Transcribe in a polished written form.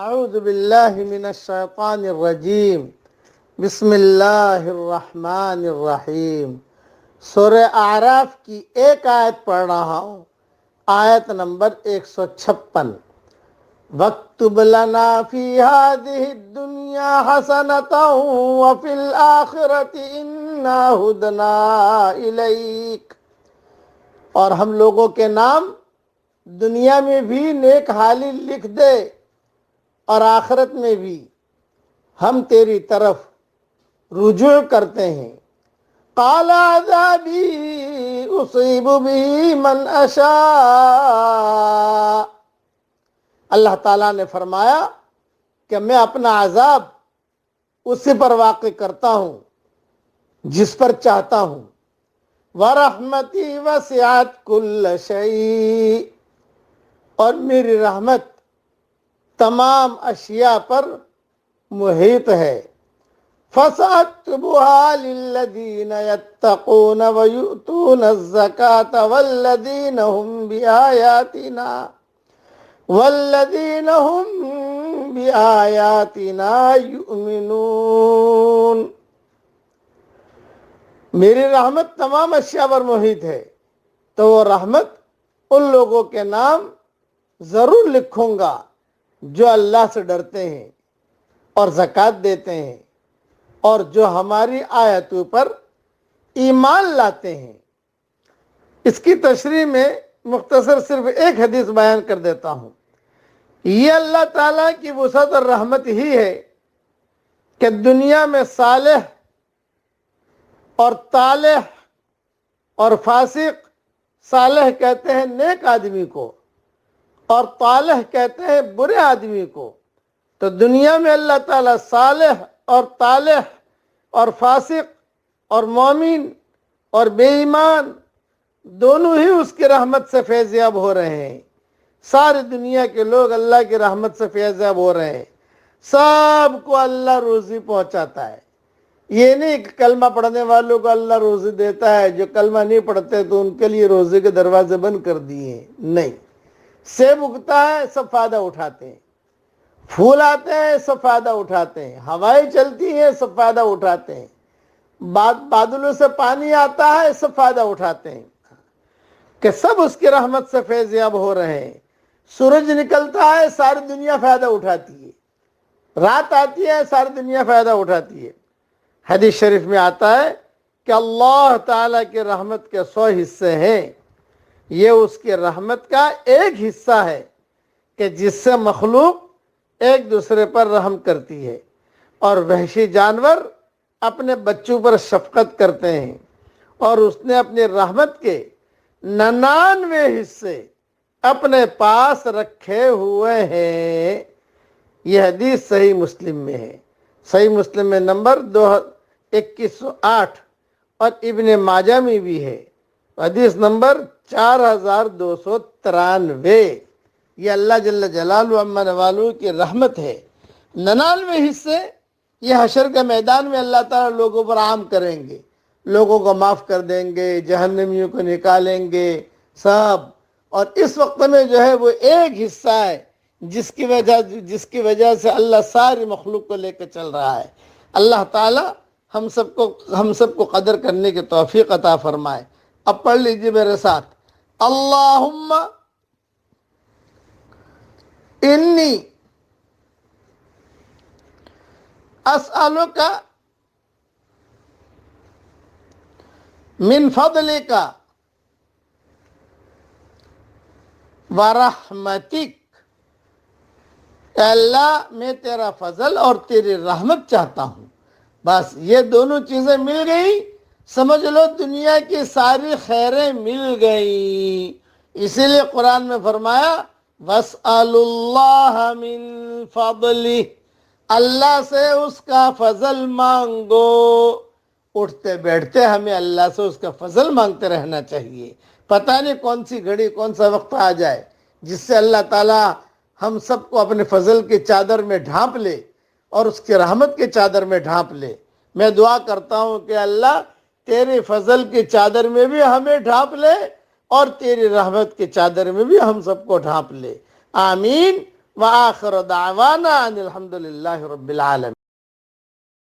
اعوذ باللہ من الشیطان الرجیم بسم اللہ الرحمن الرحیم۔ سورہ اعراف کی ایک آیت پڑھ رہا ہوں، آیت نمبر 156۔ وَاكْتُبْ لَنَا فِي هَذِهِ الدُّنْيَا حَسَنَةً وَفِي الْآخِرَةِ إِنَّا هُدْنَا إِلَيْكَ، اور ہم لوگوں کے نام دنیا میں بھی نیک حالی لکھ دے اور آخرت میں بھی ہم تیری طرف رجوع کرتے ہیں۔ قال عذابی اصیب به من اشاء، اللہ تعالیٰ نے فرمایا کہ میں اپنا عذاب اسی پر واقع کرتا ہوں جس پر چاہتا ہوں۔ وَرَحْمَتِي وَسِعَتْ كُلَّ شَيْءٍ، اور میری رحمت تمام اشیاء پر محیط ہے۔ فَسَأَكْتُبُهَا لِلَّذِينَ يَتَّقُونَ وَيُؤْتُونَ الزَّكَاةَ وَالَّذِينَ هُمْ بِآيَاتِنَا يُؤْمِنُونَ۔ میری رحمت تمام اشیاء پر محیط ہے تو وہ رحمت ان لوگوں کے نام ضرور لکھوں گا جو اللہ سے ڈرتے ہیں اور زکوٰۃ دیتے ہیں اور جو ہماری آیتوں پر ایمان لاتے ہیں۔ اس کی تشریح میں مختصر صرف ایک حدیث بیان کر دیتا ہوں۔ یہ اللہ تعالیٰ کی وسعت اور رحمت ہی ہے کہ دنیا میں صالح اور طالح اور فاسق، صالح کہتے ہیں نیک آدمی کو اور طالح کہتے ہیں برے آدمی کو، تو دنیا میں اللہ تعالیٰ صالح اور طالح اور فاسق اور مومن اور بے ایمان دونوں ہی اس کی رحمت سے فیضیاب ہو رہے ہیں۔ ساری دنیا کے لوگ اللہ کی رحمت سے فیضیاب ہو رہے ہیں، سب کو اللہ روزی پہنچاتا ہے۔ یہ نہیں کہ کلمہ پڑھنے والوں کو اللہ روزی دیتا ہے، جو کلمہ نہیں پڑھتے تو ان کے لیے روزی کے دروازے بند کر دیے ہیں، نہیں۔ سیب اگتا ہے سب فائدہ اٹھاتے ہیں، پھول آتے ہیں سب فائدہ اٹھاتے ہیں، ہوائیں چلتی ہیں سب فائدہ اٹھاتے ہیں، بادلوں سے پانی آتا ہے سب فائدہ اٹھاتے ہیں کہ سب اس کی رحمت سے فیضیاب ہو رہے ہیں۔ سورج نکلتا ہے ساری دنیا فائدہ اٹھاتی ہے، رات آتی ہے ساری دنیا فائدہ اٹھاتی ہے۔ حدیث شریف میں آتا ہے کہ اللہ تعالیٰ کی رحمت کے 100 حصے ہیں، یہ اس کی رحمت کا ایک حصہ ہے کہ جس سے مخلوق ایک دوسرے پر رحم کرتی ہے، اور وحشی جانور اپنے بچوں پر شفقت کرتے ہیں، اور اس نے اپنی رحمت کے 99 حصے اپنے پاس رکھے ہوئے ہیں۔ یہ حدیث صحیح مسلم میں ہے، صحیح مسلم میں نمبر 2108 اور ابن ماجہ میں بھی ہے، حدیث نمبر 4293۔ یہ اللہ جل جلالہ عما نوالہ کی رحمت ہے۔ 99 حصے یہ حشر کے میدان میں اللہ تعالیٰ لوگوں پر عام کریں گے، لوگوں کو معاف کر دیں گے، جہنمیوں کو نکالیں گے سب۔ اور اس وقت میں جو ہے وہ ایک حصہ ہے جس کی وجہ سے اللہ ساری مخلوق کو لے کے چل رہا ہے۔ اللہ تعالیٰ ہم سب کو قدر کرنے کی توفیق عطا فرمائے۔ اب پڑھ لیجیے میرے ساتھ، اللہم انی اسألک من فضلک ورحمتک، اے اللہ میں تیرا فضل اور تیری رحمت چاہتا ہوں۔ بس یہ دونوں چیزیں مل گئی، سمجھ لو دنیا کی ساری خیریں مل گئیں۔ اسی لیے قرآن میں فرمایا وَاسْأَلُوا اللَّهَ مِن فَضْلِهِ، اللہ سے اس کا فضل مانگو۔ اٹھتے بیٹھتے ہمیں اللہ سے اس کا فضل مانگتے رہنا چاہیے۔ پتہ نہیں کون سی گھڑی کون سا وقت آ جائے جس سے اللہ تعالیٰ ہم سب کو اپنے فضل کی چادر میں ڈھانپ لے اور اس کی رحمت کی چادر میں ڈھانپ لے۔ میں دعا کرتا ہوں کہ اللہ تیرے فضل کی چادر میں بھی ہمیں ڈھانپ لے اور تیری رحمت کی چادر میں بھی ہم سب کو ڈھانپ لے، آمین۔ وآخر دعوانا ان الحمد للہ رب العالمین.